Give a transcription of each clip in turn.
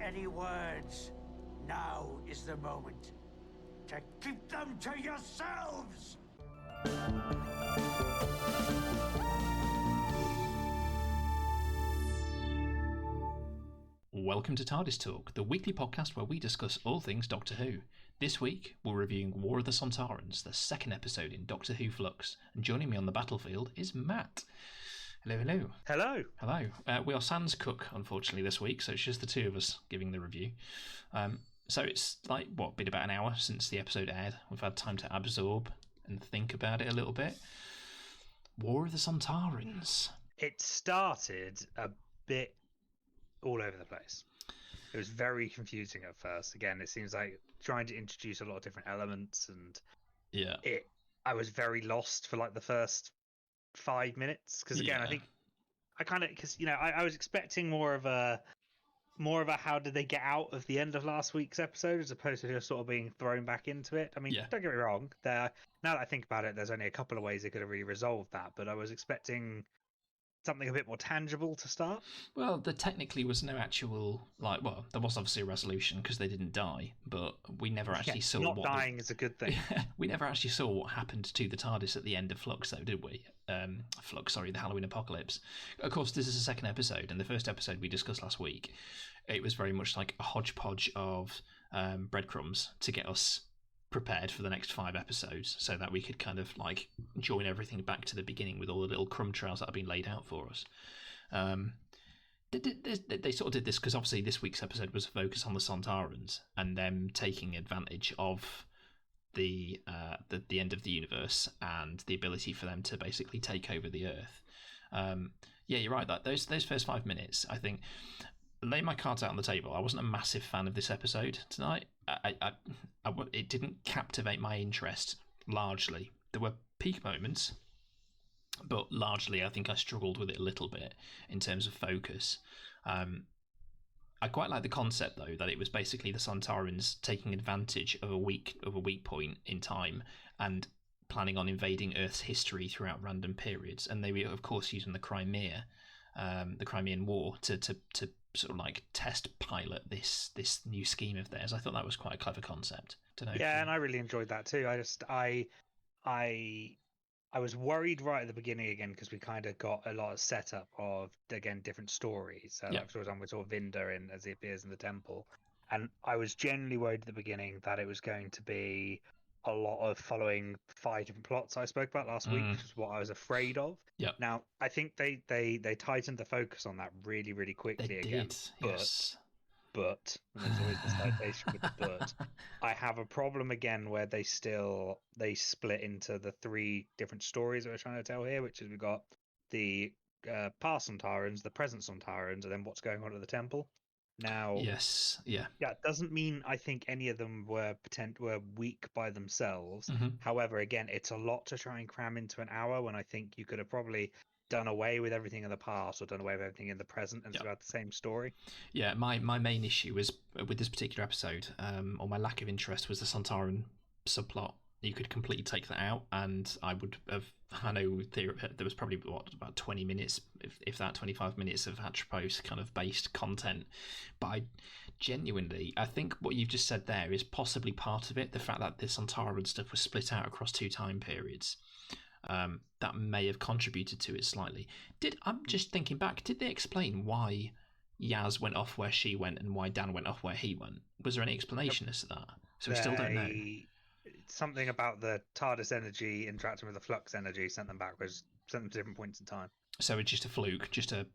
any words, now is the moment to keep them to yourselves! Welcome to Tardis Talk, the weekly podcast where we discuss all things Doctor Who. This week, we're reviewing War of the Sontarans, the second episode in Doctor Who Flux, and joining me on the battlefield is Matt. Hello, hello. Hello. Hello. We are sans cook, unfortunately, this week, so it's just the two of us giving the review. So it's been about an hour since the episode aired. We've had time to absorb and think about it a little bit. War of the Sontarans. It started a bit all over the place. It was very confusing at first. Again, it seems like trying to introduce a lot of different elements, and I was very lost for like the first 5 minutes because again, I think I was expecting more of a how did they get out of the end of last week's episode as opposed to just sort of being thrown back into it. I mean, don't get me wrong. Now that I think about it, there's only a couple of ways they could have really resolved that, but I was expecting something a bit more tangible to start. Well, there technically was no actual there was obviously a resolution because they didn't die, but we never actually saw not dying is a good thing. We never actually saw what happened to the TARDIS at the end of Flux, though, did we? The Halloween Apocalypse. Of course, this is the second episode, and the first episode we discussed last week, it was very much like a hodgepodge of breadcrumbs to get us prepared for the next 5 episodes so that we could kind of like join everything back to the beginning with all the little crumb trails that have been laid out for us. They sort of did this because obviously this week's episode was a focus on the Sontarans and them taking advantage of the end of the universe and the ability for them to basically take over the Earth. You're right, that those first 5 minutes, I think, lay my cards out on the table. I wasn't a massive fan of this episode tonight. It didn't captivate my interest largely. There were peak moments, but largely I think I struggled with it a little bit in terms of focus. I quite like the concept though that it was basically the Sontarans taking advantage of a weak point in time and planning on invading Earth's history throughout random periods, and they were of course using the Crimean War to sort of like test pilot this new scheme of theirs. I thought that was quite a clever concept. And I really enjoyed that too. I was worried right at the beginning again because we kind of got a lot of setup of again different stories. So like for example, we saw Vinda as he appears in the temple, and I was genuinely worried at the beginning that it was going to be a lot of following 5 different plots I spoke about last week, which is what I was afraid of. Yeah. Now I think they tightened the focus on that really, really quickly they again. Did, yes. But and there's always the citation with the but. I have a problem again where they split into the 3 different stories that we're trying to tell here, which is we've got the past Sontarans, the present Sontarans, and then what's going on at the temple. Now, it doesn't mean I think any of them were weak by themselves. Mm-hmm. However, again, it's a lot to try and cram into an hour when I think you could have probably done away with everything in the past or done away with everything in the present and throughout the same story. Yeah, my main issue was with this particular episode, or my lack of interest, was the Sontaran subplot. You could completely take that out, and I would have. I know there was probably about 20 minutes, if that 25 minutes of Atropos kind of based content. But I think what you've just said there is possibly part of it. The fact that the Sontaran stuff was split out across 2 time periods, that may have contributed to it slightly. I'm just thinking back. Did they explain why Yaz went off where she went and why Dan went off where he went? Was there any explanation as to that? So we still don't know. Something about the TARDIS energy interacting with the Flux energy sent them to different points in time. So it's just a fluke, just a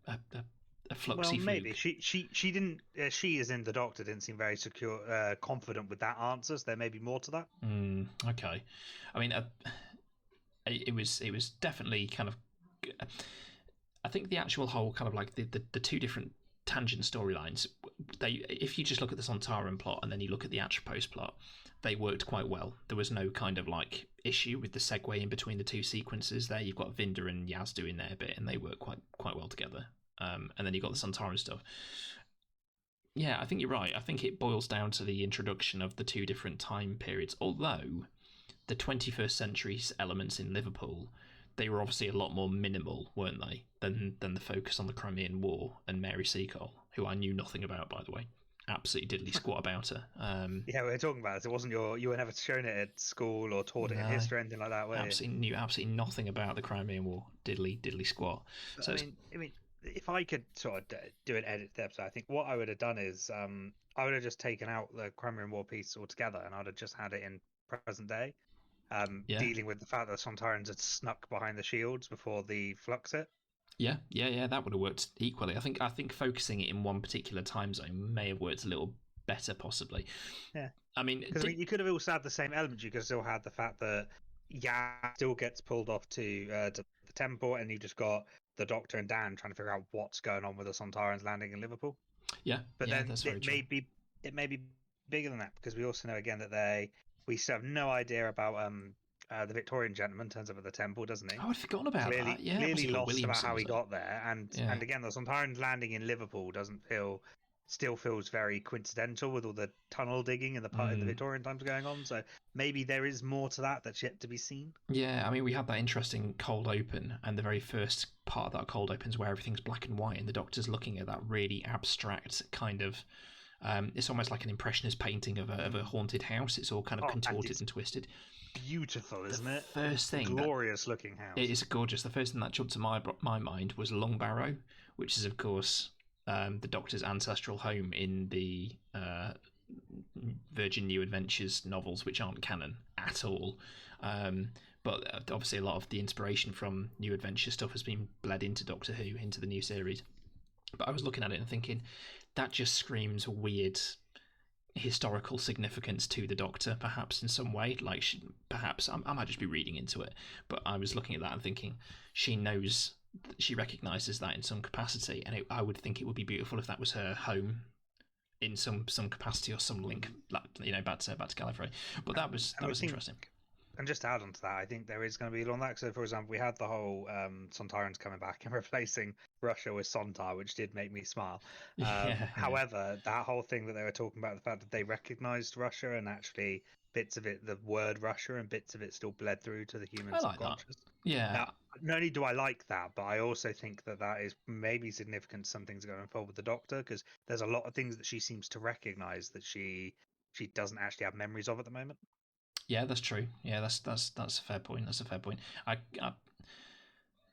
fluxy well, fluke. Maybe she didn't. She, as in the Doctor, didn't seem very secure, confident with that answer. So there may be more to that. Okay, I mean, it was definitely kind of. I think the actual whole kind of like the 2 different tangent storylines. If you just look at the Sontaran plot and then you look at the Atropos plot, they worked quite well. There was no kind of like issue with the segue in between the 2 sequences there. You've got Vinda and Yaz doing their bit, and they work quite well together. And then you've got the Sontaran stuff. Yeah, I think you're right. I think it boils down to the introduction of the 2 different time periods. Although the 21st century's elements in Liverpool, they were obviously a lot more minimal, weren't they, than the focus on the Crimean War and Mary Seacole, who I knew nothing about, by the way. absolutely diddly squat about her. Yeah, we were talking about this. It wasn't you were never shown it at school or taught it in history or anything like that, were you? Knew absolutely nothing about the Crimean War. Diddly squat. But, So I mean, if I could sort of do an edit to the episode, I think what I would have done is I would have just taken out the Crimean War piece altogether, and I'd have just had it in present day, dealing with the fact that the Sontarans had snuck behind the shields before the Flux hit. Yeah, that would have worked equally. I think focusing it in one particular time zone may have worked a little better, possibly. Yeah, I mean, because you could have also had the same elements. You could have still had the fact that still gets pulled off to the temple, and you just got the Doctor and Dan trying to figure out what's going on with the Sontarans landing in Liverpool. Yeah, but yeah, then that's very true. It may be bigger than that, because we also know again that we still have no idea about the Victorian gentleman turns up at the temple, doesn't he? Oh, I'd forgotten about that. Yeah, clearly lost Williamson, about how he got there, and again, the Sontarans landing in Liverpool still feels very coincidental with all the tunnel digging in the Victorian times going on. So maybe there is more to that's yet to be seen. Yeah, I mean, we had that interesting cold open, and the very first part of that cold open is where everything's black and white, and the Doctor's looking at that really abstract kind of. It's almost like an impressionist painting of a haunted house. It's all kind of contorted and twisted. Beautiful, isn't it? First thing, glorious looking house. It is gorgeous. The first thing that jumped to my mind was Long Barrow, which is of course the Doctor's ancestral home in the Virgin New Adventures novels, which aren't canon at all. But obviously a lot of the inspiration from New Adventure stuff has been bled into Doctor Who, into the new series. But I was looking at it and thinking, that just screams weird historical significance to the Doctor, perhaps in some way. Like, perhaps I might just be reading into it, but I was looking at that and thinking, she knows, she recognises that in some capacity, and I would think it would be beautiful if that was her home in some capacity or some link, back to Gallifrey. But that was interesting. And just to add on to that, I think there is going to be a lot on that. So, for example, we had the whole Sontarans coming back and replacing Russia with Sontar, which did make me smile. However, that whole thing that they were talking about, the fact that they recognised Russia, and actually bits of it, the word Russia, and bits of it still bled through to the human subconscious. That. Yeah. Now, not only do I like that, but I also think that is maybe significant. Some things are going to unfold with the Doctor, because there's a lot of things that she seems to recognise that she doesn't actually have memories of at the moment. Yeah, that's true. Yeah, that's a fair point. That's a fair point. I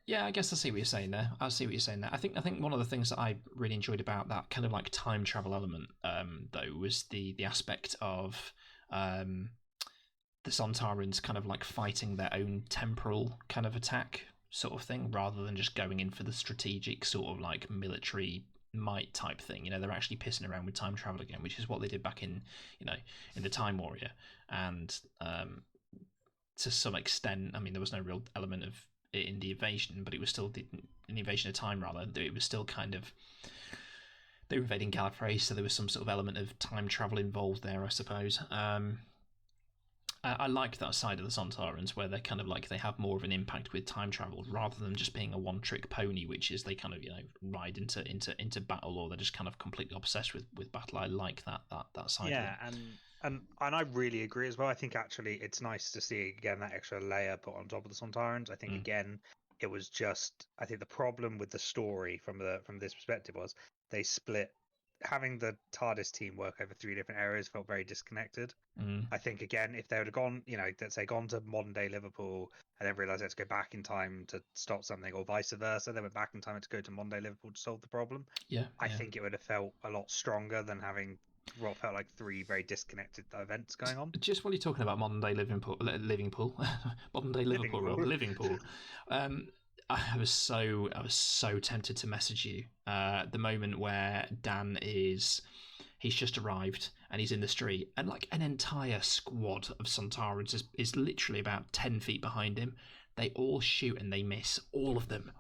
guess I see what you're saying there. I think one of the things that I really enjoyed about that kind of like time travel element, though, was the aspect of the Sontarans kind of like fighting their own temporal kind of attack sort of thing, rather than just going in for the strategic sort of like military might type thing. They're actually pissing around with time travel again, which is what they did back in in the Time Warrior. And to some extent, I mean, there was no real element of it in the invasion, but it was still in the invasion of time, rather. It was still kind of, they were invading Gallifrey, so there was some sort of element of time travel involved there, I suppose. I like that side of the Sontarans, where they're kind of like, they have more of an impact with time travel, rather than just being a one-trick pony, which is they kind of ride into battle, or they're just kind of completely obsessed with battle. I like that side. Yeah, and I really agree as well. I think actually it's nice to see again that extra layer put on top of the Sontarans. I think again it was just, I think the problem with the story from this perspective was they split. Having the Tardis team work over 3 different areas felt very disconnected. I think again, if they would have gone, let's say gone to modern day Liverpool and then realised they had to go back in time to stop something, or vice versa, they went back in time to go to modern day Liverpool to solve the problem. I think it would have felt a lot stronger than having what felt like 3 very disconnected events going on. Just while you're talking about modern day Liverpool, modern day Liverpool. I was so tempted to message you the moment where Dan he's just arrived and he's in the street, and like an entire squad of Sontarans is literally about 10 feet behind him. They all shoot and they miss, all of them.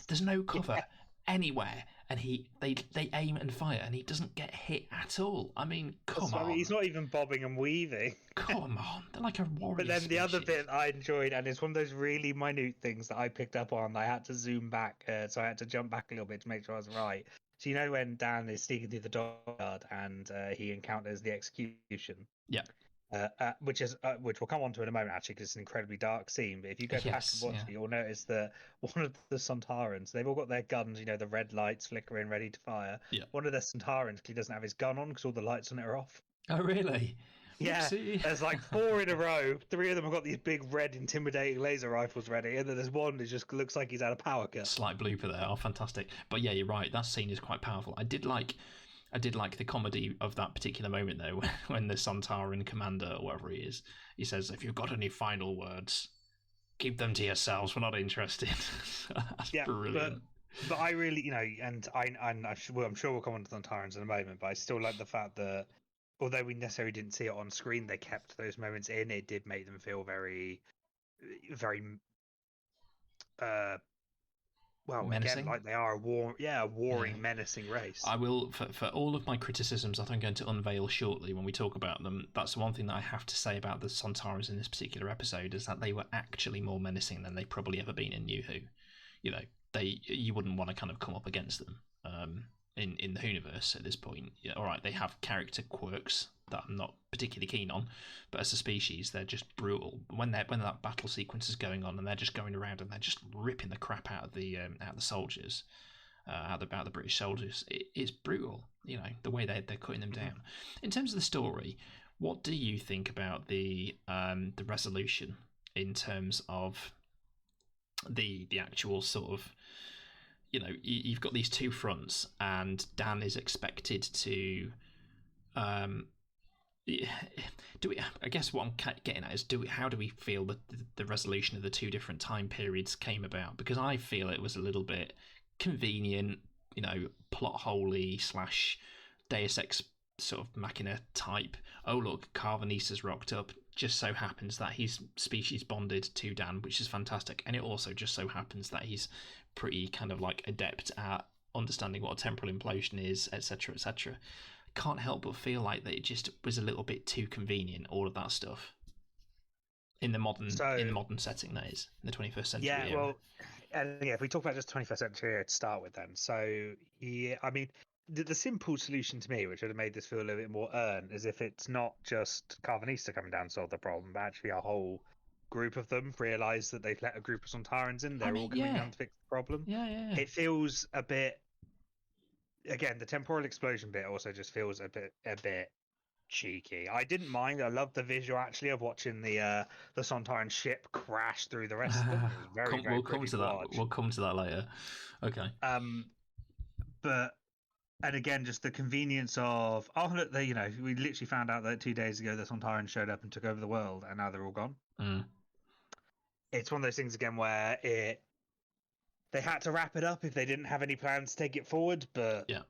There's no cover anywhere, and they aim and fire, and he doesn't get hit at all. I mean, come on. He's not even bobbing and weaving. Come on, they're like a warrior. But then the other bit I enjoyed, and it's one of those really minute things that I picked up on. I had to zoom back, so I had to jump back a little bit to make sure I was right. So when Dan is sneaking through the dockyard and he encounters the execution. Yeah. which we'll come on to in a moment, actually, because it's an incredibly dark scene. But if you go back and watch it, you'll notice that one of the Sontarans, they've all got their guns, the red lights flickering, ready to fire. Yeah. One of the Sontarans clearly doesn't have his gun on because all the lights on it are off. Oh, really? Yeah, Whoopsie. There's like 4 in a row. 3 of them have got these big red intimidating laser rifles ready, and then there's one that just looks like he's had a power cut. Slight blooper there. Oh, fantastic. But yeah, you're right. That scene is quite powerful. I did like the comedy of that particular moment, though, when the Sontaran commander, or whatever he is, he says, "If you've got any final words, keep them to yourselves. We're not interested." That's brilliant. But I really, and I'm sure we'll come on to Sontarans in a moment, but I still like the fact that, although we necessarily didn't see it on screen, they kept those moments in. It did make them feel very, very, menacing. Again, like they are a warring, menacing race. I will, for all of my criticisms that I'm going to unveil shortly when we talk about them, that's one thing that I have to say about the Sontarans in this particular episode, is that they were actually more menacing than they've probably ever been in New Who. You wouldn't want to kind of come up against them in the Whoniverse at this point. Yeah, all right, they have character quirks that I'm not particularly keen on, but as a species, they're just brutal. When that battle sequence is going on and they're just going around and they're just ripping the crap out of the soldiers, out of the British soldiers, it's brutal. The way they're cutting them down. In terms of the story, what do you think about the resolution in terms of the actual sort of, you've got these two fronts, and Dan is expected to I guess what I'm getting at is, how do we feel that the resolution of the two different time periods came about? Because I feel it was a little bit convenient, plot holey / Deus Ex sort of machina type. Oh look, Carvanista's rocked up. Just so happens that he's species bonded to Dan, which is fantastic, and it also just so happens that he's pretty kind of like adept at understanding what a temporal implosion is, etc., etc. Can't help but feel like that it just was a little bit too convenient, all of that stuff in the modern setting, that is, in the 21st century era. Well, and if we talk about just 21st century era to start with, then, so yeah, I mean, the simple solution to me, which would have made this feel a little bit more earned, is if it's not just Carvanista coming down to solve the problem, but actually a whole group of them realise that they've let a group of Sontarans in. They're all coming down to fix the problem. Yeah. It feels a bit. Again, the temporal explosion bit also just feels a bit cheeky. I didn't mind. I loved the visual actually of watching the Sontaran ship crash through the rest of them. It was very, very come to that. We'll come to that later. Okay. And again, just the convenience of, oh look, we literally found out that 2 days ago the Sontarans showed up and took over the world, and now they're all gone. It's one of those things again where they had to wrap it up if they didn't have any plans to take it forward, but yeah,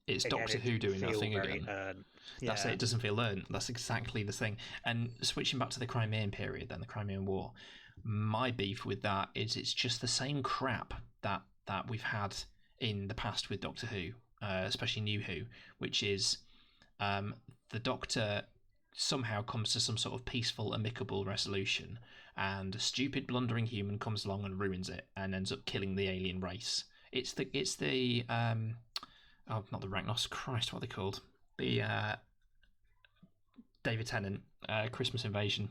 it's again, Doctor Who doing that thing again. That's it. It doesn't feel earned. That's exactly the thing. And switching back to the Crimean period, then the Crimean War, my beef with that is it's just the same crap that we've had in the past with Doctor Who, especially New Who, which is the Doctor somehow comes to some sort of peaceful, amicable resolution, and a stupid, blundering human comes along and ruins it and ends up killing the alien race. It's the not the Ragnos, Christ, what are they called? The David Tennant Christmas Invasion.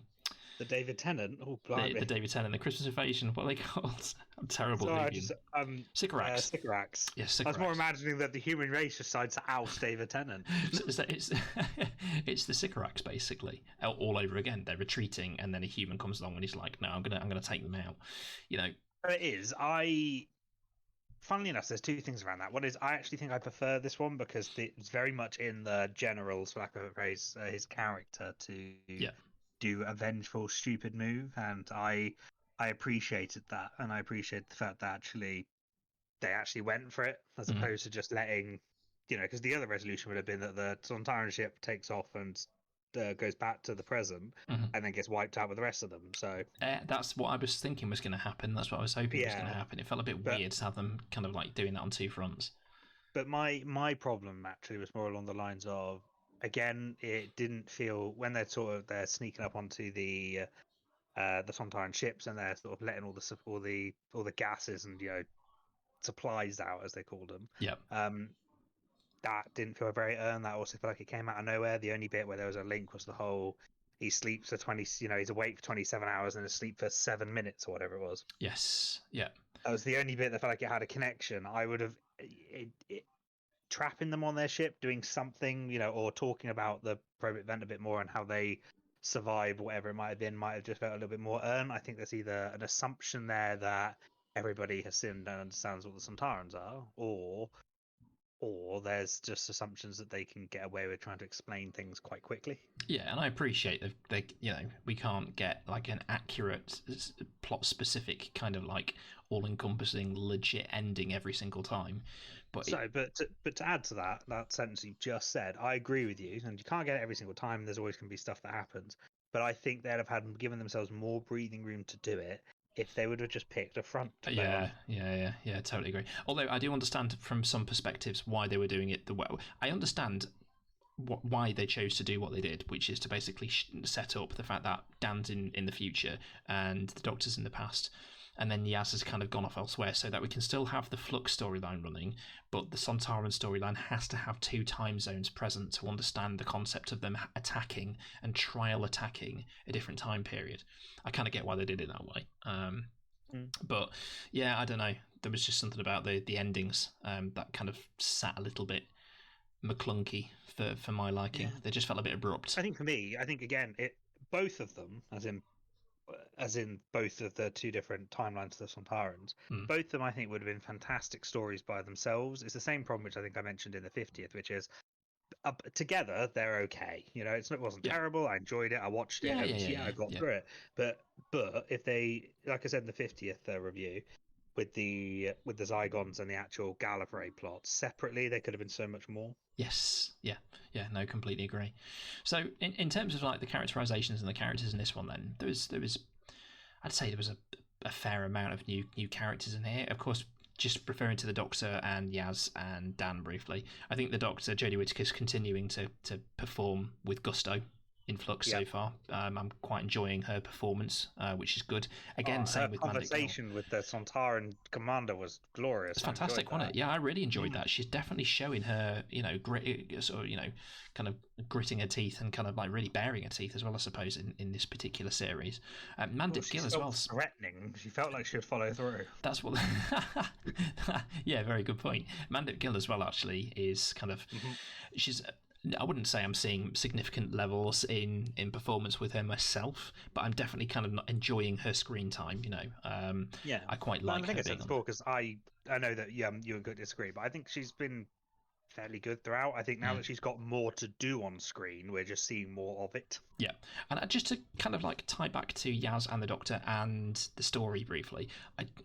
The David Tennant? Oh, blimey. The David Tennant, the Christmas Invasion. What are they called? I'm terrible at Sycorax. Sycorax. Yes, Sycorax. I was more imagining that the human race decides to oust David Tennant. It's the Sycorax, basically, all over again. They're retreating, and then a human comes along and he's like, "No, I'm gonna take them out." It is. Funnily enough, there's two things around that. One is I actually think I prefer this one because it's very much in the general's, for lack of a phrase, his character to do a vengeful, stupid move, and I appreciated that, and I appreciate the fact that they actually went for it as opposed to just letting, because the other resolution would have been that the Sontaran ship takes off and goes back to the present and then gets wiped out with the rest of them. So that's what I was thinking was going to happen. That's what I was hoping was going to happen. It felt a bit weird to have them kind of like doing that on two fronts. But my problem actually was more along the lines of, again, it didn't feel when they're sneaking up onto the Sontaran ships and they're sort of letting all the gases and supplies out, as they called them. Yeah. That didn't feel very earned. That also felt like it came out of nowhere. The only bit where there was a link was the whole, he sleeps for 20, he's awake for 27 hours and asleep for 7 minutes or whatever it was. Yes, yeah. That was the only bit that felt like it had a connection. I would have trapping them on their ship, doing something, or talking about the Probit event a bit more and how they survived, whatever it might have been, might have just felt a little bit more earned. I think there's either an assumption there that everybody has sinned and understands what the Sontarans are, or there's just assumptions that they can get away with trying to explain things quite quickly. Yeah, and I appreciate that we can't get like an accurate plot specific kind of like all-encompassing legit ending every single time. But to add to that sentence you just said, I agree with you, and you can't get it every single time. There's always going to be stuff that happens, but I think they'd have given themselves more breathing room to do it if they would have just picked a front. Yeah, totally agree. Although I do understand from some perspectives why they were doing it the way. I understand why they chose to do what they did, which is to basically set up the fact that Dan's in the future and the Doctor's in the past, and then Yaz has kind of gone off elsewhere, so that we can still have the Flux storyline running, but the Sontaran storyline has to have 2 time zones present to understand the concept of them attacking and trial attacking a different time period. I kind of get why they did it that way. But yeah, I don't know. There was just something about the endings that kind of sat a little bit McClunky for my liking. Yeah. They just felt a bit abrupt. I think for me, again, both of them, as in both of the 2 different timelines of the Sontarans, both of them I think would have been fantastic stories by themselves. It's the same problem which I think I mentioned in the 50th, which is together they're okay. It wasn't terrible. I enjoyed it. I watched it. I got through it. But if they, like I said in the 50th review, with the Zygons and the actual Gallifrey plot separately, they could have been so much more. Yes, yeah, no, completely agree. So in terms of like the characterizations and the characters in this one, then there was I'd say there was a fair amount of new characters in here. Of course, just referring to the Doctor and Yaz and Dan briefly, I think the Doctor, Jodie Whittaker's continuing to perform with gusto in Flux so far. I'm quite enjoying her performance, which is good. Again, same with Mandip Gill. Her conversation with the Sontaran commander was glorious. It's fantastic, wasn't it? Yeah, I really enjoyed that. She's definitely showing her, kind of gritting her teeth and kind of like really baring her teeth as well, I suppose, in this particular series. Mandip Gill as well. Threatening. She felt like she would follow through. That's what. Yeah, very good point. Mandip Gill as well actually is kind of. She's. I wouldn't say I'm seeing significant levels in performance with her myself, but I'm definitely kind of enjoying her screen time. I quite like. I think her it's sensible because I know that you and Good disagree, but I think she's been fairly good throughout. I think now that she's got more to do on screen, we're just seeing more of it. Yeah, and just to kind of like tie back to Yaz and the Doctor and the story briefly,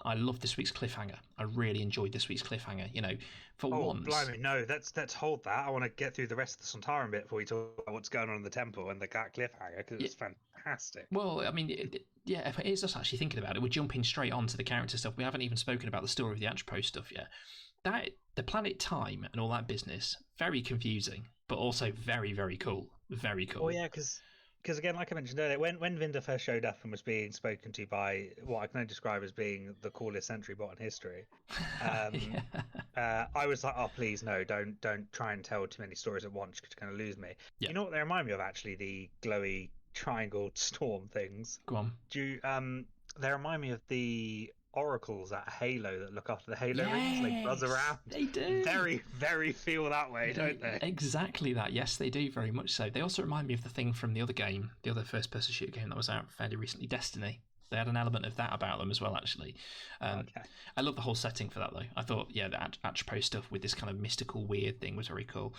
I love this week's cliffhanger. I really enjoyed this week's cliffhanger. For once. Oh, blimey, no, let's hold that. I want to get through the rest of the Sontaran bit before we talk about what's going on in the temple and the cliffhanger, because it's fantastic. Well, I mean, if it is us actually thinking about it, we're jumping straight on to the character stuff. We haven't even spoken about the story of the Atropos stuff yet. The planet time and all that business, very confusing, but also very, very cool. Very cool. Oh, yeah, because again, like I mentioned earlier, when Vinda first showed up and was being spoken to by what I can only describe as being the coolest sentry bot in history, I was like, oh, please, no, don't try and tell too many stories at once because you're going to lose me. Yeah. You know what they remind me of, actually, the glowy triangle storm things? Go on. They remind me of the oracles at Halo that look after the Halo rings. They buzz around. They do. Very, very feel that way, don't they? Exactly that. Yes, they do, very much so. They also remind me of the thing from the other game, the other first-person shooter game that was out fairly recently, Destiny. They had an element of that about them as well, actually. Okay. I love the whole setting for that, though. I thought, the Atropos stuff with this kind of mystical, weird thing was very cool.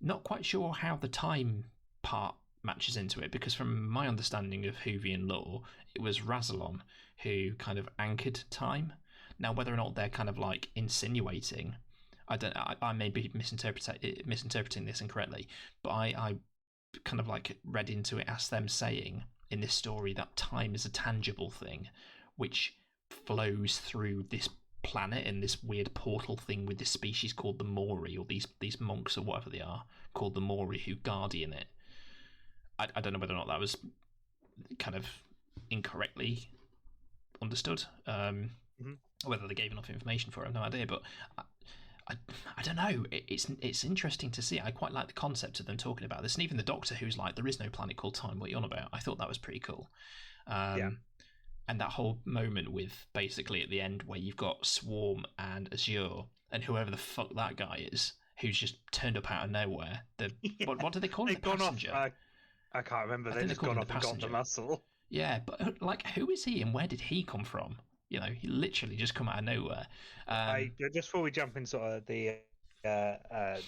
Not quite sure how the time part matches into it, because from my understanding of Whovian lore, it was Razalon who kind of anchored time. Now, whether or not they're kind of like insinuating, I may be misinterpreting this incorrectly, but I kind of like read into it as them saying in this story that time is a tangible thing which flows through this planet in this weird portal thing with this species called the Mori, or these monks or whatever they are called the Mori who guardian it. I don't know whether or not that was kind of incorrectly understood, whether they gave enough information for it, I have no idea, but I don't know. It's interesting to see. I quite like the concept of them talking about this, and even the Doctor, who's like, "There is no planet called Time. What are you on about?" I thought that was pretty cool. And that whole moment with basically at the end where you've got Swarm and Azure and whoever the fuck that guy is, who's just turned up out of nowhere. What do they call him? The passenger. I can't remember. They've just gone off and got the muscle. Yeah, but like, who is he and where did he come from? You know, he literally just come out of nowhere. Just before we jump in, sort of the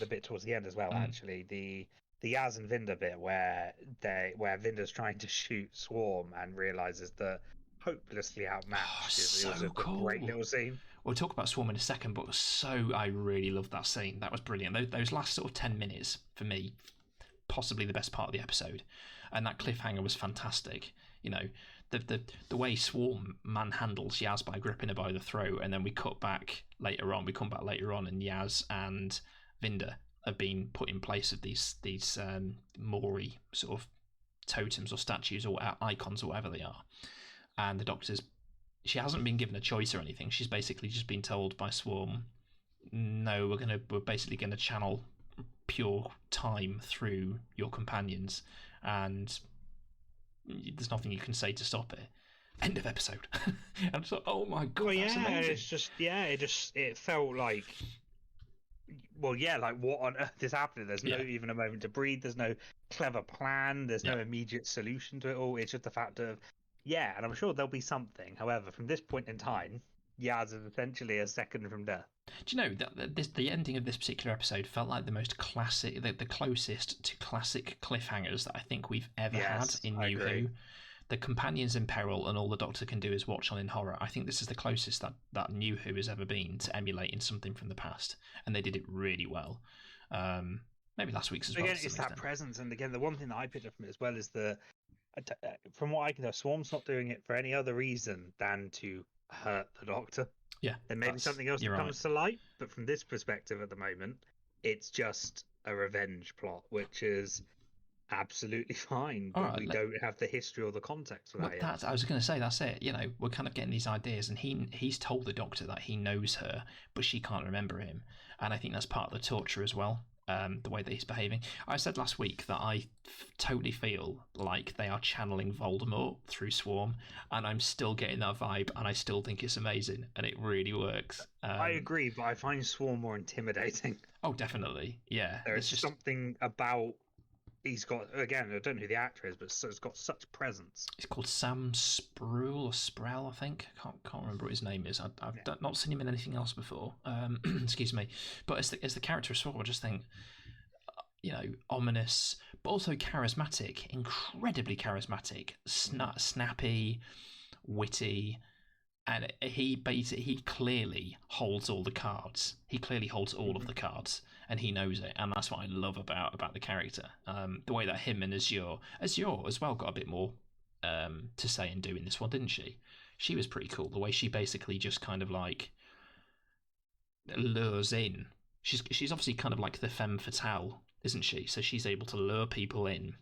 bit towards the end as well. Actually, the Yaz and Vinda bit where Vinda's trying to shoot Swarm and realizes that hopelessly outmatched. So it was cool. A great little scene. We'll talk about Swarm in a second, but I really loved that scene. That was brilliant. Those last sort of 10 minutes for me, possibly the best part of the episode, and that cliffhanger was fantastic. You know, the way Swarm manhandles Yaz by gripping her by the throat, and then we come back later on, and Yaz and Vinda have been put in place of these Maury sort of totems or statues or icons or whatever they are. And the Doctor's, she hasn't been given a choice or anything. She's basically just been told by Swarm, no, we're basically gonna channel pure time through your companions, and there's nothing you can say to stop it. End of episode. And so, oh my god, well, that's amazing. It's just, it felt like, well, like what on earth is happening? There's no even a moment to breathe. There's no clever plan. There's no immediate solution to it all. It's just the fact of, and I'm sure there'll be something. However, from this point in time, Yaz is essentially a second from death. Do you know that the ending of this particular episode felt like the most classic, the closest to classic cliffhangers that I think we've ever had in New Who. The companions in peril and all the Doctor can do is watch on in horror. I think this is the closest that New Who has ever been to emulating something from the past, and they did it really well. Maybe last week's as well. Again, it's that presence, and again, the one thing that I picked up from it as well is from what I can tell, Swarm's not doing it for any other reason than to hurt the Doctor. Yeah, there may be something else that comes to light, but from this perspective at the moment, it's just a revenge plot, which is absolutely fine. But we don't have the history or the context for that yet. I was going to say, that's it. You know, we're kind of getting these ideas, and he's told the Doctor that he knows her, but she can't remember him, and I think that's part of the torture as well. The way that he's behaving. I said last week that I totally feel like they are channeling Voldemort through Swarm, and I'm still getting that vibe, and I still think it's amazing, and it really works. I agree, but I find Swarm more intimidating. Oh, definitely, yeah. There's just something about he's got. Again, I don't know who the actor is, but it's got such presence. It's called Sam Spruill or Sproul, I think. I can't remember what his name is. I've not seen him in anything else before. Excuse me. But as the character of Swarm, I just think, you know, ominous, but also charismatic, incredibly charismatic, snappy, witty, and he clearly holds all the cards. He clearly holds all of the cards, and he knows it, and that's what I love about the character. The way that him and Azure as well got a bit more to say and do in this one, didn't she? She was pretty cool. The way she basically just kind of like lures in. She's obviously kind of like the femme fatale, isn't she? So she's able to lure people in,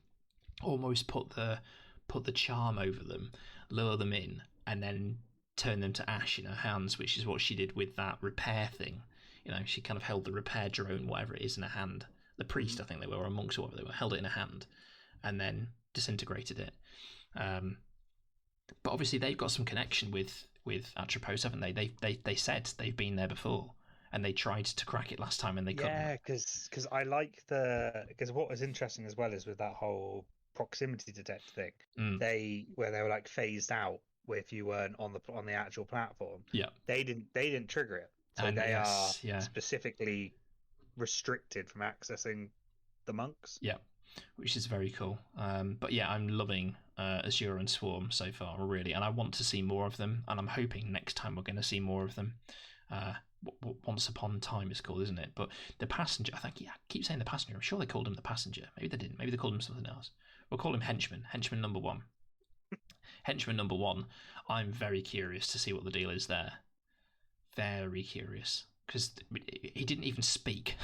almost put the charm over them, lure them in, and then turn them to ash in her hands, which is what she did with that repair thing. You know, she kind of held the repair drone, whatever it is, in her hand. The priest, I think they were, or monks, or whatever they were, held it in her hand, and then disintegrated it. But obviously, they've got some connection with Atropos, haven't they? They said they've been there before, and they tried to crack it last time, and they couldn't. Yeah, because I like because what was interesting as well is with that whole proximity detect thing, where they were like phased out if you weren't on the actual platform. Yeah, they didn't trigger it. So they are specifically restricted from accessing the monks. Yeah, which is very cool. But yeah, I'm loving Azure and Swarm so far, really, and I want to see more of them. And I'm hoping next time we're going to see more of them. Once Upon Time is called, isn't it? But the passenger, I think, I keep saying the passenger. I'm sure they called him the passenger. Maybe they didn't. Maybe they called him something else. We'll call him Henchman. Henchman number 1. Henchman number 1. I'm very curious to see what the deal is there. Very curious, because he didn't even speak.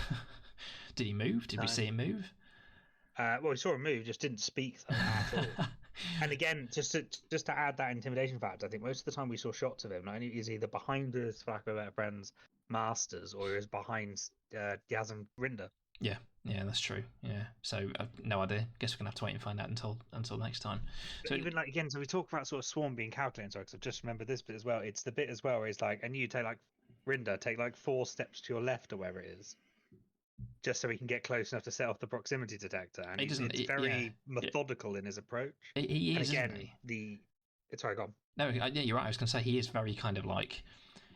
Did he move? Did we see him move? Well, we saw him move, just didn't speak at all. And again, just to add that intimidation factor, I think most of the time we saw shots of him, not only is he either behind us, for lack of better friends, masters, or he was behind Yaz and Rinder. Yeah, that's true. Yeah, so no idea. Guess we're gonna have to wait and find out until next time. So even like again, so we talk about sort of Swarm being calculating. Sorry, because I've just remembered this bit as well. It's the bit as well where it's like, and you take like Rinder, take like 4 steps to your left or wherever it is, just so he can get close enough to set off the proximity detector. And it's very methodical in his approach. He is, and again, isn't he? Sorry, go on. No, yeah, you're right. I was going to say he is very kind of like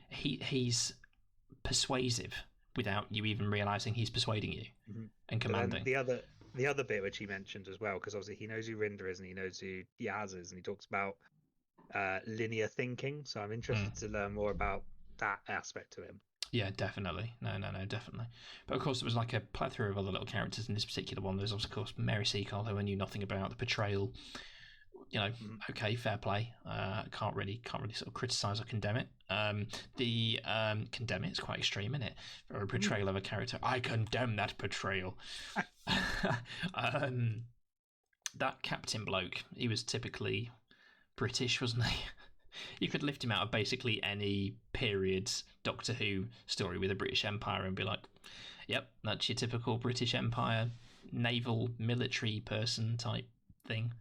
he's persuasive without you even realizing he's persuading you and commanding. The other bit which he mentioned as well, because obviously he knows who Rinder is and he knows who Yaz is, and he talks about linear thinking. So I'm interested to learn more about that aspect to him. Yeah, definitely. No, definitely. But of course, there was like a plethora of other little characters in this particular one. There's of course Mary Seacole, who I knew nothing about. The portrayal, okay, fair play. Can't really sort of criticise or condemn it. Condemn it is quite extreme, isn't it? For a portrayal of a character, I condemn that portrayal. That captain bloke, he was typically British, wasn't he? You could lift him out of basically any period Doctor Who story with a British Empire and be like, yep, that's your typical British Empire naval military person type thing.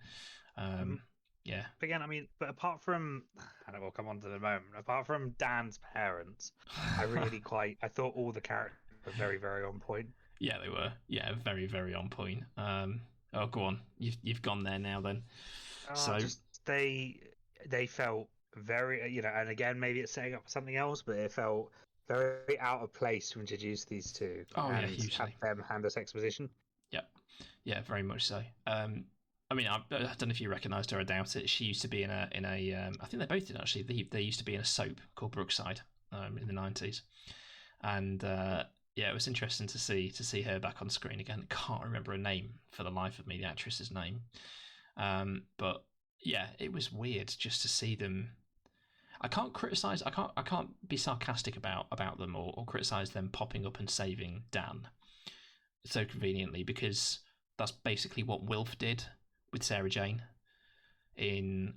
Yeah. But again, I mean, but apart from, and we'll come on to the moment, apart from Dan's parents, I thought all the characters were very, very on point. Yeah, they were. Yeah, very, very on point. Go on. You've gone there now then. They felt very, and again, maybe it's setting up something else, but it felt very out of place to introduce these two. Yeah, hugely. Have them hand us exposition. Yeah, very much so. I mean, I don't know if you recognised her. I doubt it. She used to be in a. I think they both did actually. They used to be in a soap called Brookside in the 90s, and it was interesting to see her back on screen again. Can't remember her name for the life of me, the actress's name, but yeah, it was weird just to see them. I can't criticise. I can't be sarcastic about them or criticise them popping up and saving Dan so conveniently, because that's basically what Wilf did with Sarah Jane in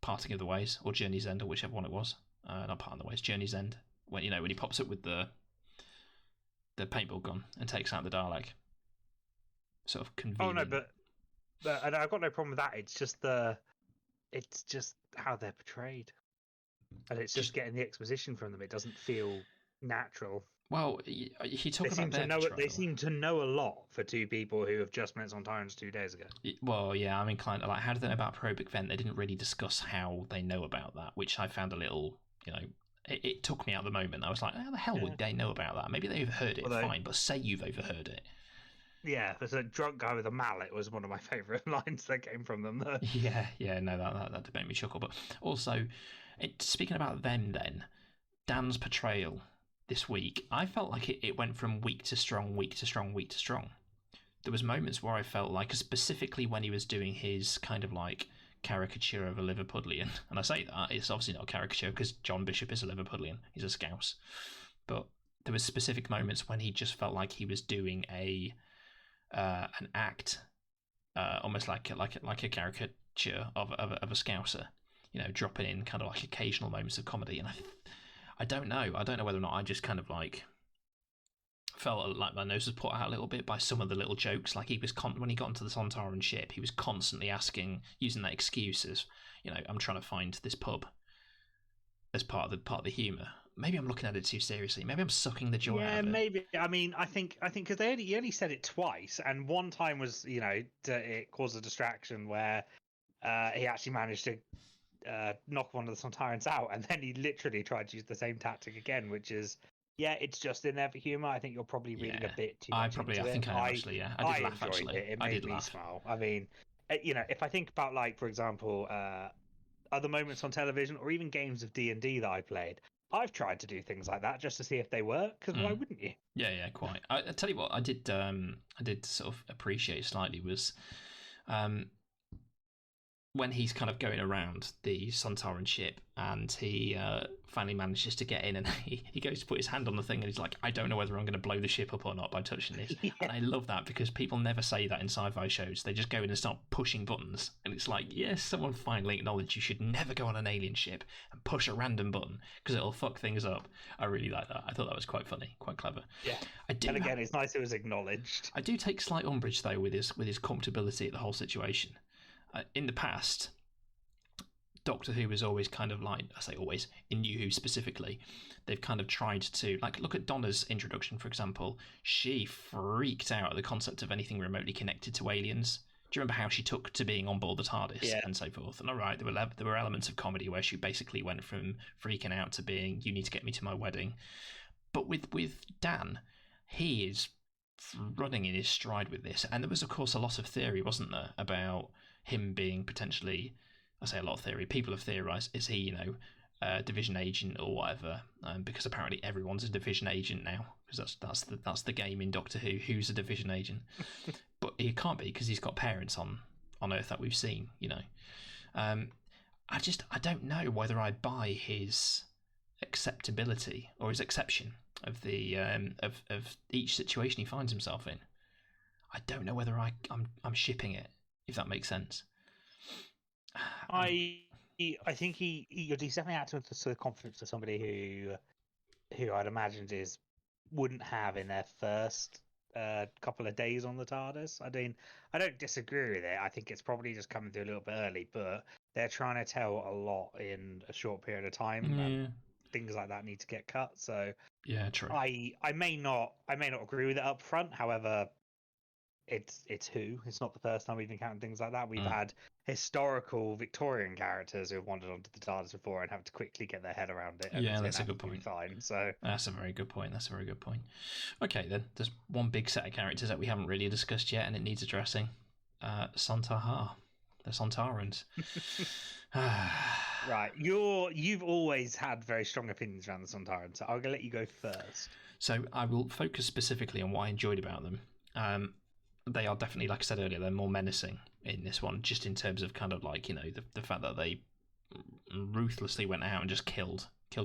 Parting of the Ways or Journey's End, or whichever one it was. Not Parting of the Ways, Journey's End. When he pops up with the paintball gun and takes out the Dalek. Sort of convenient. Oh no, but and I've got no problem with that. It's just how they're portrayed, and it's just getting the exposition from them. It doesn't feel natural. Well, he talked about their portrayal. They seem to know a lot for two people who have just met Sontarans 2 days ago. Well, yeah, I'm inclined to how did they know about Probic Vent? They didn't really discuss how they know about that, which I found a little, it took me out of the moment. I was like, how the hell would they know about that? Maybe they overheard it, fine, but say you've overheard it. Yeah, there's a drunk guy with a mallet was one of my favourite lines that came from them. Yeah, no, that did make me chuckle. But also, speaking about them then, Dan's portrayal this week, I felt like it went from weak to strong, weak to strong, weak to strong. There was moments where I felt like, specifically when he was doing his kind of like caricature of a Liverpudlian, and I say that, it's obviously not a caricature because John Bishop is a Liverpudlian, he's a Scouse, but there was specific moments when he just felt like he was doing an act, almost like a caricature of a Scouser, dropping in kind of like occasional moments of comedy, and I don't know whether or not I just kind of like felt like my nose was put out a little bit by some of the little jokes. Like he was when he got into the Sontaran ship, he was constantly using that excuse as, I'm trying to find this pub as part of the humour. Maybe I'm looking at it too seriously. Maybe I'm sucking the joy out of it. Yeah, maybe. I mean, I think because he only said it twice, and one time was, it caused a distraction where he actually managed to knock one of the Sontarans out, and then he literally tried to use the same tactic again, which is, it's just in there for humour. I think you're probably reading a bit too much into it. I think I actually, I did laugh, actually. It made me smile. I mean, if I think about, like, for example, other moments on television or even games of D&D that I played, I've tried to do things like that just to see if they work, because why wouldn't you? Yeah, quite. I tell you what, I did sort of appreciate slightly was when he's kind of going around the Sontaran ship and he finally manages to get in, and he goes to put his hand on the thing and he's like, I don't know whether I'm going to blow the ship up or not by touching this. Yeah. And I love that because people never say that in sci-fi shows. They just go in and start pushing buttons, and it's like, yes, someone finally acknowledged you should never go on an alien ship and push a random button because it'll fuck things up. I really like that. I thought that was quite funny, quite clever. Yeah. And again, it's nice it was acknowledged. I do take slight umbrage though with his comfortability at the whole situation. In the past, Doctor Who was always kind of like, I say always, in New Who specifically, they've kind of tried to, like, look at Donna's introduction, for example. She freaked out at the concept of anything remotely connected to aliens. Do you remember how she took to being on board the TARDIS and so forth? And all right, there were elements of comedy where she basically went from freaking out to being, you need to get me to my wedding. But with Dan, he is running in his stride with this. And there was, of course, a lot of theory, wasn't there, about him being potentially, I say a lot of theory, people have theorised, is he, a division agent or whatever? Because apparently everyone's a division agent now, because that's the game in Doctor Who. Who's a division agent? But he can't be because he's got parents on Earth that we've seen. I don't know whether I buy his acceptability or his exception of the of each situation he finds himself in. I don't know whether I'm shipping it, if that makes sense. I think you're definitely out to the confidence of somebody who I'd imagine wouldn't have in their first couple of days on the TARDIS. I mean, I don't disagree with it. I think it's probably just coming through a little bit early, but they're trying to tell a lot in a short period of time. And things like that need to get cut. So yeah, true. I may not agree with it up front. However, it's Who. It's not the first time we've encountered things like that. We've had historical Victorian characters who have wandered onto the TARDIS before and have to quickly get their head around it. Yeah, that's a good point. Fine. So that's a very good point. Okay, then there's one big set of characters that we haven't really discussed yet, and it needs addressing. Sontar, the Sontarans. Right, you've always had very strong opinions around the Sontarans, so I'm gonna let you go first. So I will focus specifically on what I enjoyed about them. They are definitely, like I said earlier, they're more menacing in this one, just in terms of kind of like, the fact that they ruthlessly went out and just kill. I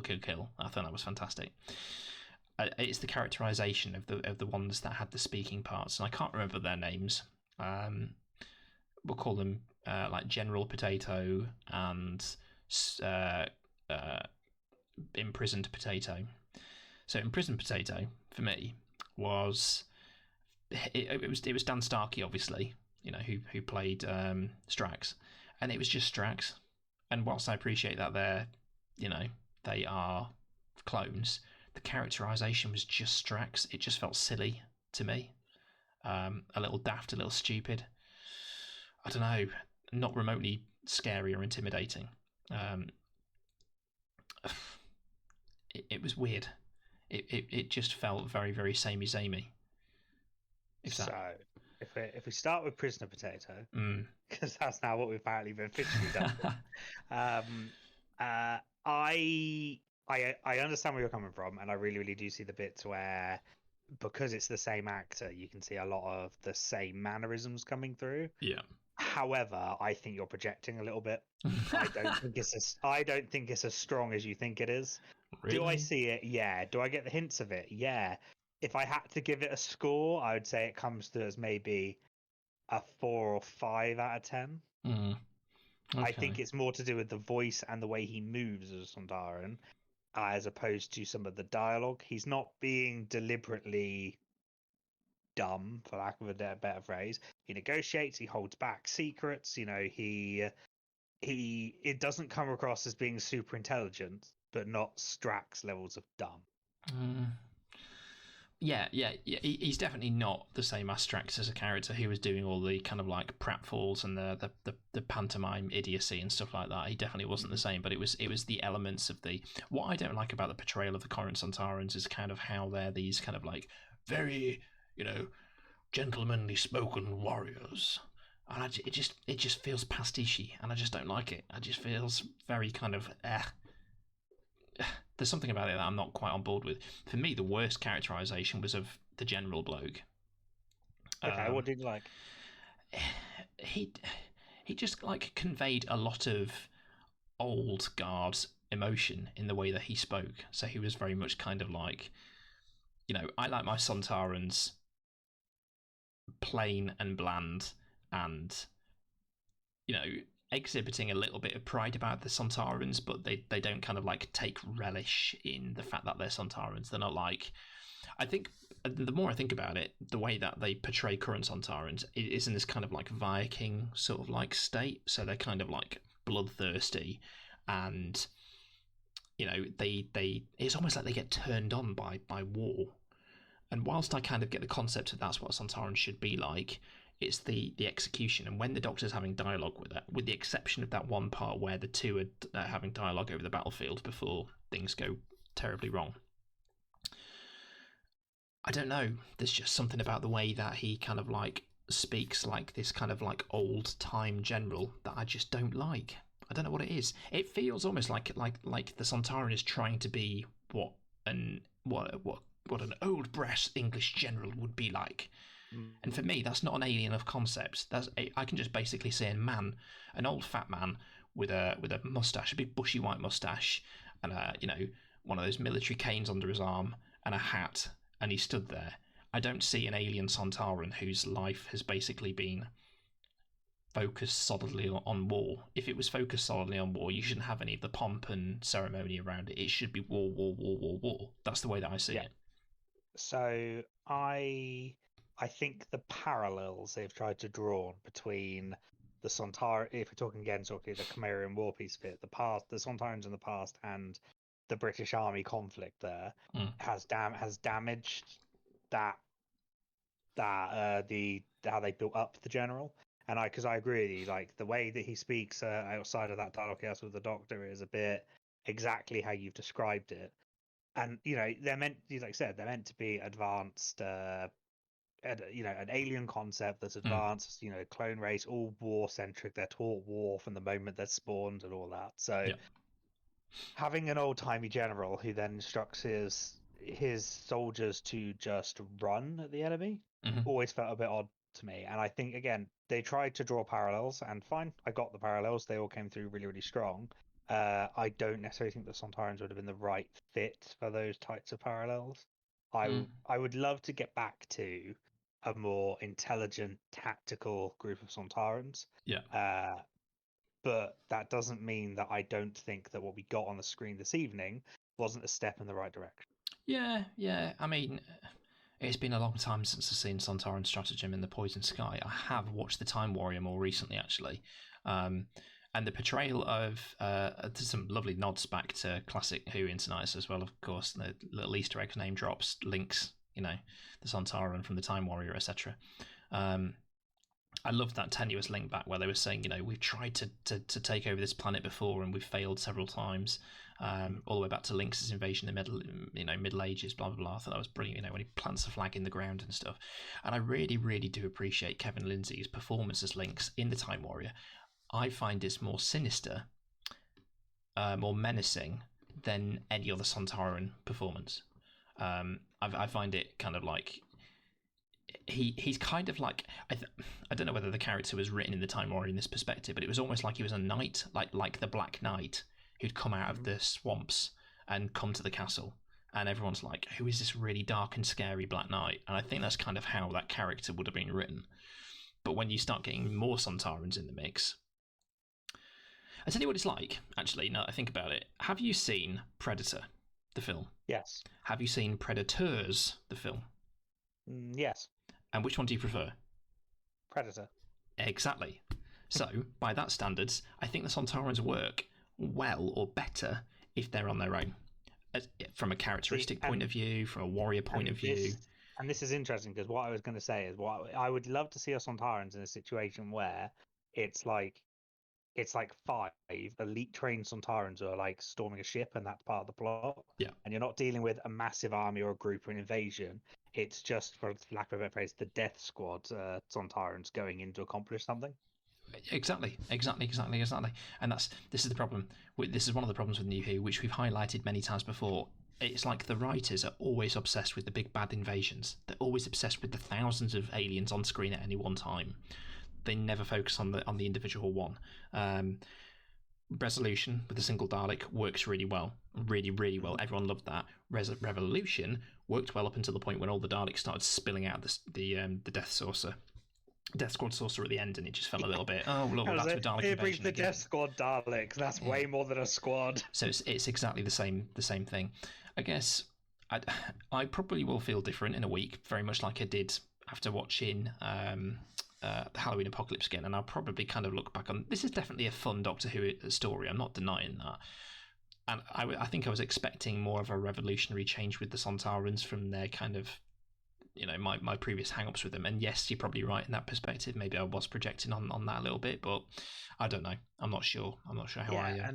thought that was fantastic. It's the characterization of the ones that had the speaking parts, and I can't remember their names. We'll call them like General Potato and Imprisoned Potato. So Imprisoned Potato for me was it was Dan Starkey, obviously, who played Strax, and it was just Strax. And whilst I appreciate that they are clones, the characterization was just Strax. It just felt silly to me, a little daft, a little stupid. I don't know, not remotely scary or intimidating. It was weird. It just felt very, very samey. If we start with Prisoner Potato, because that's now what we've apparently been officially done. I understand where you're coming from, and I really, really do see the bits where, because it's the same actor, you can see a lot of the same mannerisms coming through. Yeah. However, I think you're projecting a little bit. I don't think it's as strong as you think it is. Really? Do I see it? Yeah. Do I get the hints of it? Yeah. If I had to give it a score, I would say it comes to as maybe a 4 or 5 out of 10. Okay. I think it's more to do with the voice and the way he moves as Sontaran, as opposed to some of the dialogue. He's not being deliberately dumb, for lack of a better phrase. He negotiates, he holds back secrets, it doesn't come across as being super intelligent, but not Strax levels of dumb. Yeah, he's definitely not the same as Strax as a character who was doing all the kind of like pratfalls and the pantomime idiocy and stuff like that. He definitely wasn't the same, but it was the elements of what I don't like about the portrayal of the current Sontarans is kind of how they're these kind of like very, gentlemanly spoken warriors, and it just feels pastiche, and I just don't like it. It just feels very kind of there's something about it that I'm not quite on board with. For me, the worst characterization was of the general bloke. Okay, what did you like? he just like conveyed a lot of old guard emotion in the way that he spoke. So he was very much kind of like, I like my Sontarans plain and bland, and exhibiting a little bit of pride about the Sontarans, but they don't kind of like take relish in the fact that they're Sontarans. They're not like, I think the more I think about it, the way that they portray current Sontarans is in this kind of like Viking sort of like state. So they're kind of like bloodthirsty, and they it's almost like they get turned on by war. And whilst I kind of get the concept of that's what Sontarans should be like, it's the execution. And when the Doctor's having dialogue with the exception of that one part where the two are having dialogue over the battlefield before things go terribly wrong, I don't know. There's just something about the way that he kind of like speaks like this kind of like old time general that I just don't like. I don't know what it is. It feels almost like the Sontaran is trying to be what an old brass English general would be like. And for me, that's not an alien of concept. I can just basically say an old fat man with a mustache, a big bushy white mustache, and one of those military canes under his arm and a hat, and he stood there. I don't see an alien Sontaran whose life has basically been focused solidly on war. If it was focused solidly on war, you shouldn't have any of the pomp and ceremony around it. It should be war, war, war, war, war. That's the way that I see it. So I think the parallels they've tried to draw between the Sontar, if we're talking again sort of the Cimmerian war piece bit, the Sontarans in the past and the British Army conflict there has damaged that how they built up the general. And because I agree with you, like the way that he speaks outside of that dialogue he has with the Doctor is a bit exactly how you've described it. And they're meant, like I said, they're meant to be advanced. An alien concept that's advanced. Clone race, all war centric. They're taught war from the moment they're spawned and all that. So having an old timey general who then instructs his soldiers to just run at the enemy always felt a bit odd to me. And I think again they tried to draw parallels, and fine, I got the parallels. They all came through really, really strong. I don't necessarily think the Sontarans would have been the right fit for those types of parallels. I would love to get back to a more intelligent, tactical group of Sontarans. Yeah. But that doesn't mean that I don't think that what we got on the screen this evening wasn't a step in the right direction. Yeah. I mean, it's been a long time since I've seen Sontaran Stratagem in the Poison Sky. I have watched The Time Warrior more recently, actually. And the portrayal of some lovely nods back to classic Who Sontarans as well, of course. The little Easter egg name drops, links, the Sontaran from the Time Warrior, etc. I loved that tenuous link back where they were saying, we've tried to take over this planet before and we've failed several times, all the way back to Lynx's invasion in the Middle Ages, blah, blah, blah. I thought that was brilliant, when he plants a flag in the ground and stuff. And I really, really do appreciate Kevin Lindsay's performance as Lynx in the Time Warrior. I find it's more sinister, more menacing than any other Sontaran performance. I find it kind of like he's kind of like I don't know whether the character was written in the Time Warrior in this perspective, but it was almost like he was a knight, like the Black Knight who'd come out of the swamps and come to the castle, and everyone's like, who is this really dark and scary Black Knight? And I think that's kind of how that character would have been written. But when you start getting more Sontarans in the mix, I tell you what it's like, actually, now that I think about it. Have you seen Predator, the film? Yes. Have you seen Predators, the film? Yes. And which one do you prefer? Predator. Exactly. So, by that standards, I think the Sontarans work well or better if they're on their own. From a characteristic point of view, from a warrior point of view. And this is interesting because what I was going to say is I would love to see us Sontarans in a situation where it's like 5 elite trained Sontarans who are like storming a ship, and that's part of the plot. Yeah. And you're not dealing with a massive army or a group or an invasion. It's just, for lack of a better phrase, the death squad Sontarans going in to accomplish something. Exactly. And this is the problem. This is one of the problems with New Who, which we've highlighted many times before. It's like the writers are always obsessed with the big bad invasions. They're always obsessed with the thousands of aliens on screen at any one time. they never focus on the individual one. Resolution with a single Dalek works really well, really well. Everyone loved that. Revolution worked well up until the point when all the Daleks started spilling out the Death Squad saucer at the end, and it just felt a little bit. Oh look, we're back to a Dalek Here brings invasion the again. Death Squad Daleks. That's way more than a squad. So it's exactly the same thing. I guess I probably will feel different in a week, very much like I did after watching the Halloween Apocalypse again, and I'll probably kind of look back on. This is definitely a fun Doctor Who story. I'm not denying that. And I think I was expecting more of a revolutionary change with the Sontarans from their kind of, my previous hang-ups with them. And yes, you're probably right in that perspective. Maybe I was projecting on that a little bit, but I don't know. I'm not sure how I...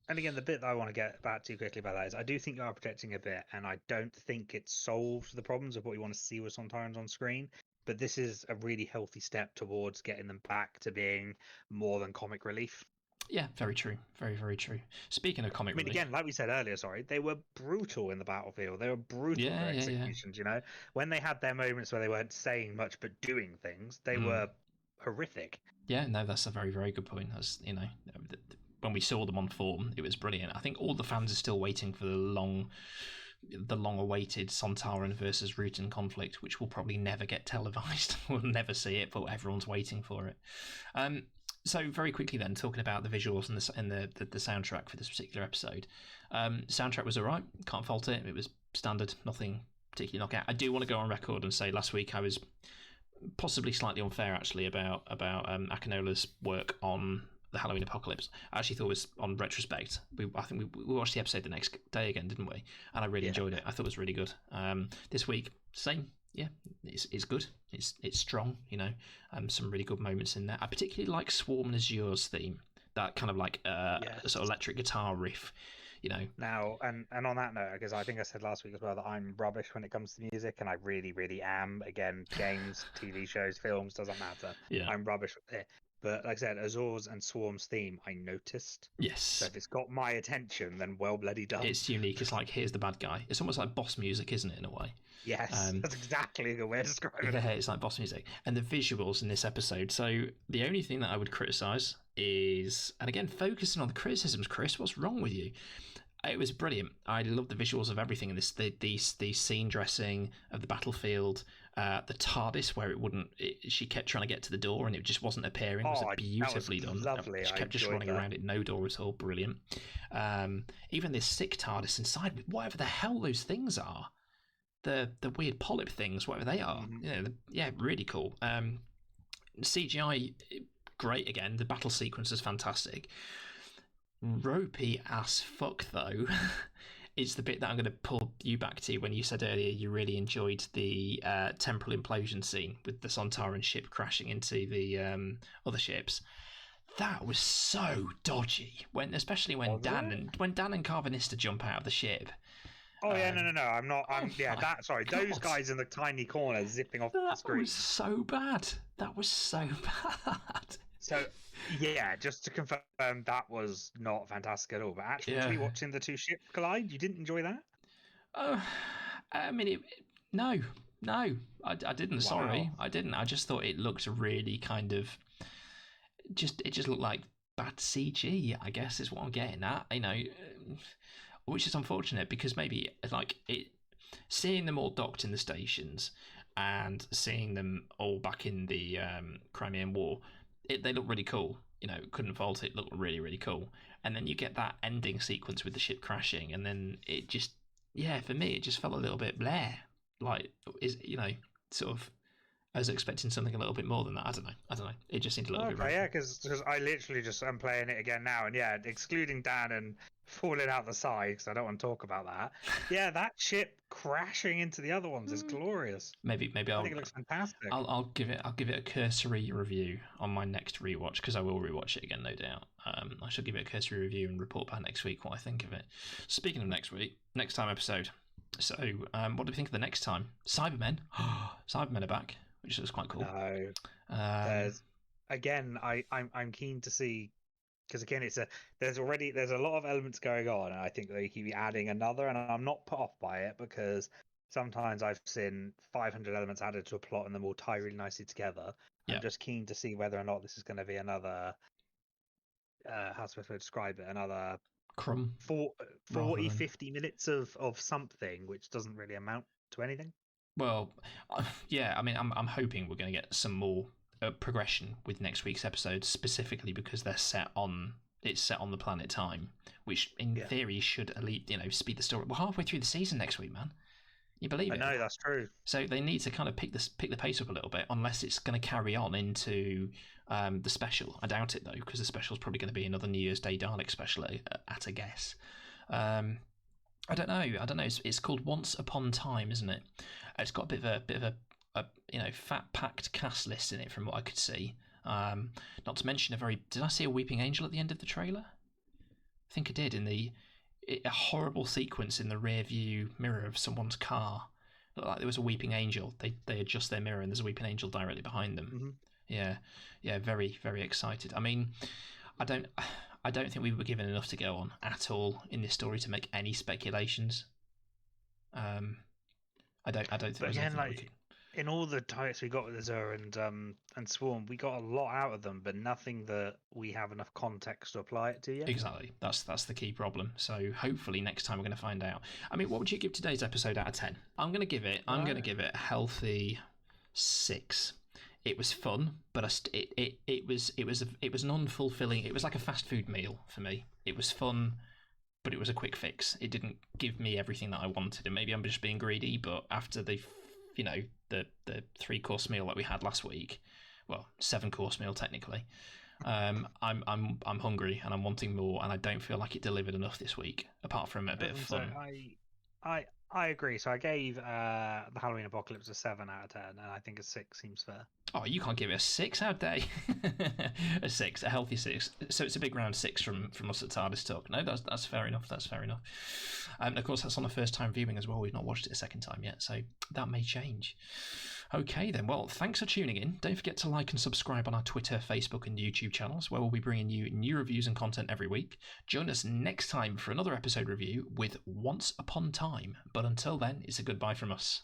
And again, the bit that I want to get back to quickly about that is I do think you are projecting a bit, and I don't think it solves the problems of what you want to see with Sontarans on screen. But this is a really healthy step towards getting them back to being more than comic relief. Yeah, very true. Very, very true. Speaking of comic relief... again, like we said earlier, they were brutal in the battlefield. They were brutal for executions, When they had their moments where they weren't saying much but doing things, they were horrific. Yeah, no, that's a very, very good point. As when we saw them on form, it was brilliant. I think all the fans are still waiting for the long-awaited Sontaran versus Rutan conflict, which will probably never get televised. We'll never see it, but everyone's waiting for it. So very quickly then, talking about the visuals and the soundtrack for this particular episode. Soundtrack was all right. Can't fault it. It was standard. Nothing particularly knockout. I do want to go on record and say last week I was possibly slightly unfair actually about Akinola's work on the Halloween Apocalypse. I actually thought it was on retrospect. I think we watched the episode the next day again, didn't we? And I really enjoyed it. I thought it was really good. This week, same. Yeah, it's good. It's strong. Some really good moments in there. I particularly like Swarm and Azure's theme. That kind of like sort of electric guitar riff. Now, and on that note, because I think I said last week as well that I'm rubbish when it comes to music, and I really, really am. Again, games, TV shows, films, doesn't matter. Yeah. I'm rubbish with it. But like I said, Azure's and Swarm's theme, I noticed. Yes. So if it's got my attention, then well bloody done. It's unique. It's like, here's the bad guy. It's almost like boss music, isn't it, in a way? Yes, that's exactly the way to describe it. Yeah, it's like boss music. And the visuals in this episode. So the only thing that I would criticise is, and again, focusing on the criticisms, Chris, what's wrong with you? It was brilliant. I love the visuals of everything in this. The scene dressing of the battlefield, the TARDIS where she kept trying to get to the door and it just wasn't appearing. It was beautifully done. Lovely. She kept just running around it, no door at all. Brilliant. Even this sick TARDIS inside with whatever the hell those things are, the weird polyp things, whatever they are. Really cool. CGI, great again. The battle sequence is fantastic. Ropey as fuck though is the bit that I'm going to pull you back to when you said earlier you really enjoyed the temporal implosion scene with the Sontaran ship crashing into the other ships. That was so dodgy, especially when Dan and Carvanista jump out of the ship. No, I'm not. Sorry, those guys in the tiny corner zipping off the screen. That was so bad. So, yeah, just to confirm, that was not fantastic at all. But actually, watching the two ships collide, you didn't enjoy that? I mean, no, I didn't. Wow. Sorry, I didn't. I just thought it looked really kind of, it just looked like bad CG, I guess is what I'm getting at. Which is unfortunate because maybe seeing them all docked in the stations and seeing them all back in the Crimean War. They look really cool, couldn't fault it, looked really, really cool. And then you get that ending sequence with the ship crashing, and then it just, for me, it just felt a little bit bleh. Sort of, I was expecting something a little bit more than that. I don't know. It just seemed a little bit rough. Yeah, because I literally I'm playing it again now, and excluding Dan and falling out the side, because I don't want to talk about that. Yeah, that ship crashing into the other ones is glorious. Maybe I think it looks fantastic. I'll give it a cursory review on my next rewatch, because I will rewatch it again, no doubt. I shall give it a cursory review and report back next week what I think of it. Speaking of next time episode. So, what do we think of the next time? Cybermen. Cybermen are back, which is quite cool. No. I'm keen to see, because again, there's a lot of elements going on, and I think they keep adding another, and I'm not put off by it because sometimes I've seen 500 elements added to a plot and them all tie really nicely together. I'm just keen to see whether or not this is going to be another, how's the best way to describe it, another crumb 40, 50 minutes of something which doesn't really amount to anything. Well, yeah, I mean, I'm hoping we're going to get some more progression with next week's episode, specifically because it's set on the planet Time, which in theory should at least, speed the story. We're halfway through the season next week, man. You believe it? I know, that's true. So they need to kind of pick the pace up a little bit, unless it's going to carry on into the special. I doubt it though, because the special is probably going to be another New Year's Day Dalek special at a guess. I don't know. It's called Once Upon Time, isn't it? It's got a bit of a fat packed cast list in it from what I could see. Not to mention did I see a weeping angel at the end of the trailer? I think I did, in a horrible sequence in the rear view mirror of someone's car. Looked like there was a weeping angel. They adjust their mirror and there's a weeping angel directly behind them. Mm-hmm. Yeah, very, very excited. I mean, I don't think we were given enough to go on at all in this story to make any speculations. I don't think. But again, in all the types we got with Azure and Swarm, we got a lot out of them, but nothing that we have enough context to apply it to yet. Exactly. That's the key problem. So hopefully next time we're going to find out. I mean, what would you give today's episode out of 10? I'm going to give it a healthy 6. It was fun, but it was an unfulfilling. It was like a fast food meal for me. It was fun, but it was a quick fix. It didn't give me everything that I wanted, and maybe I'm just being greedy. But after the 3-course meal that we had last week, well, 7-course meal technically, I'm hungry and I'm wanting more, and I don't feel like it delivered enough this week. Apart from a bit of fun. I agree. So I gave the Halloween Apocalypse a 7 out of 10, and I think a 6 seems fair. Oh, you can't give it a 6, how dare you? A 6, a healthy 6. So it's a big round 6 from us at Tardis Talk. No, that's fair enough. That's fair enough. And of course, that's on a first-time viewing as well. We've not watched it a second time yet, so that may change. Okay, then. Well, thanks for tuning in. Don't forget to like and subscribe on our Twitter, Facebook, and YouTube channels, where we'll be bringing you new reviews and content every week. Join us next time for another episode review with Once Upon Time. But until then, it's a goodbye from us.